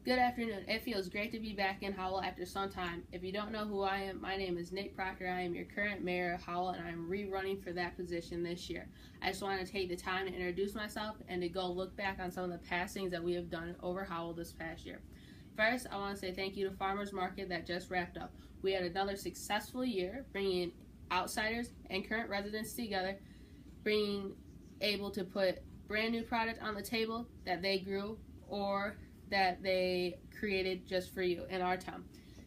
Good afternoon. It feels great to be back in Howell after some time. If you don't know who I am, my name is Nick Proctor. I am your current mayor of Howell, and I'm rerunning for that position this year. I just want to take the time to introduce myself and to go look back on some of the past things that we have done over Howell this past year. First, I want to say thank you to Farmers Market that just wrapped up. We had another successful year, bringing outsiders and current residents together, being able to put brand new product on the table that they grew or that they created just for you in our town.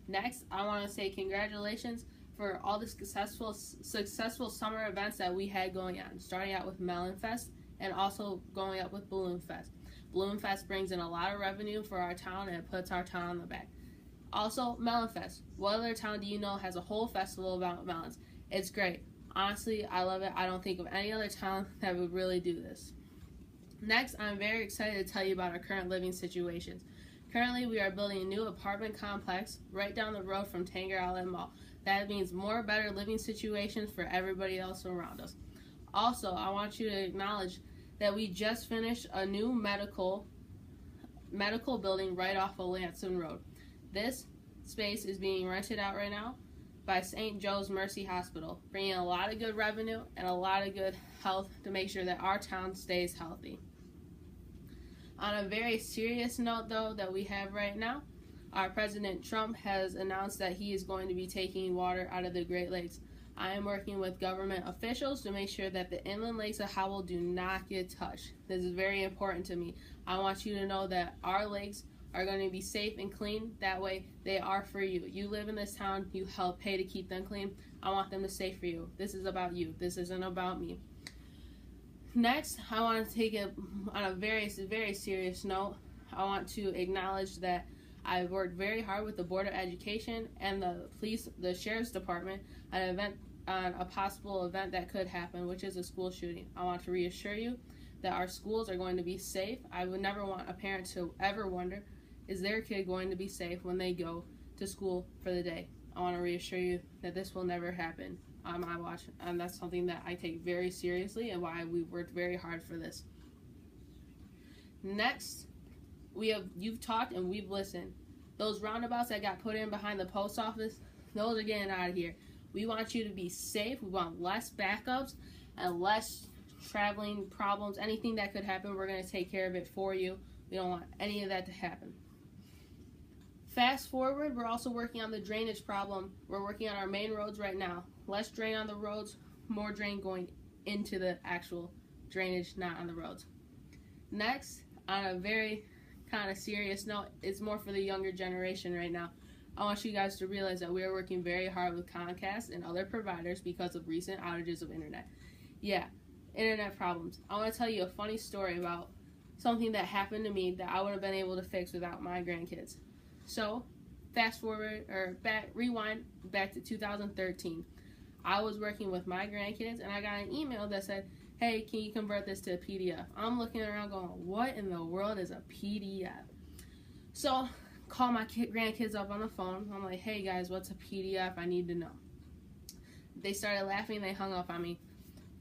Next, I want to say congratulations for all the successful summer events that we had going on, starting out with Melon Fest and also going up with Balloon Fest. Balloon Fest brings in a lot of revenue for our town and it puts our town on the back. Also, Melon Fest. What other town do you know has a whole festival about melons? It's great. Honestly, I love it. I don't think of any other town that would really do this. Next, I'm very excited to tell you about our current living situations. Currently, we are building a new apartment complex right down the road from Tanger Outlet Mall. That means more better living situations for everybody else around us. Also, I want you to acknowledge that we just finished a new medical building right off of Lansing Road. This space is being rented out right now by St. Joe's Mercy Hospital, bringing a lot of good revenue and a lot of good health to make sure that our town stays healthy. On a very serious note, though, that we have right now, our President Trump has announced that he is going to be taking water out of the Great Lakes. I am working with government officials to make sure that the inland lakes of Howell do not get touched. This is very important to me. I want you to know that our lakes are going to be safe and clean. That way, they are for you. You live in this town. You help pay to keep them clean. I want them to stay for you. This is about you. This isn't about me. Next, I want to take it on a very, very serious note. I want to acknowledge that I've worked very hard with the Board of Education and the police, the Sheriff's Department, on a possible event that could happen, which is a school shooting. I want to reassure you that our schools are going to be safe. I would never want a parent to ever wonder, is their kid going to be safe when they go to school for the day? I want to reassure you that this will never happen on my watch, and that's something that I take very seriously and why we worked very hard for this. Next, you've talked and we've listened. Those roundabouts that got put in behind the post office, those are getting out of here. We want you to be safe. We want less backups and less traveling problems. Anything that could happen, we're going to take care of it for you. We don't want any of that to happen. Fast forward, we're also working on the drainage problem. We're working on our main roads right now. Less drain on the roads, more drain going into the actual drainage, not on the roads. Next, on a very kind of serious note, it's more for the younger generation right now. I want you guys to realize that we are working very hard with Comcast and other providers because of recent outages of internet. Yeah, internet problems. I want to tell you a funny story about something that happened to me that I would have been able to fix without my grandkids. So, rewind back to 2013. I was working with my grandkids and I got an email that said, hey, can you convert this to a PDF? I'm looking around going, what in the world is a PDF? So, call my grandkids up on the phone. I'm like, hey guys, what's a PDF? I need to know. They started laughing, they hung up on me.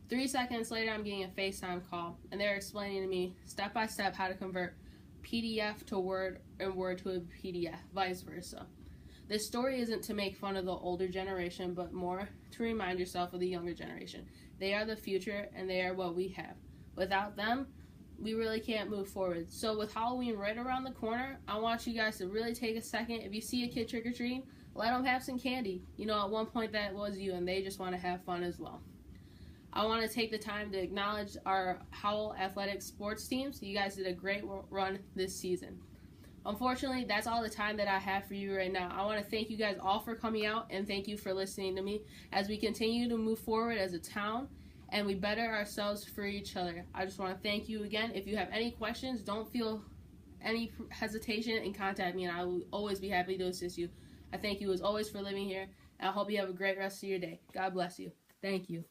3 seconds later, I'm getting a FaceTime call and they're explaining to me step by step how to convert PDF to Word and Word to a PDF, vice versa. This story isn't to make fun of the older generation, but more to remind yourself of the younger generation. They are the future, and they are what we have. Without them, we really can't move forward. So with Halloween right around the corner, I want you guys to really take a second. If you see a kid trick-or-treating, let them have some candy. You know, at one point that was you, and they just want to have fun as well. I want to take the time to acknowledge our Howell Athletic sports teams. You guys did a great run this season. Unfortunately, that's all the time that I have for you right now. I want to thank you guys all for coming out and thank you for listening to me as we continue to move forward as a town and we better ourselves for each other. I just want to thank you again. If you have any questions, don't feel any hesitation and contact me, and I will always be happy to assist you. I thank you as always for living here, and I hope you have a great rest of your day. God bless you. Thank you.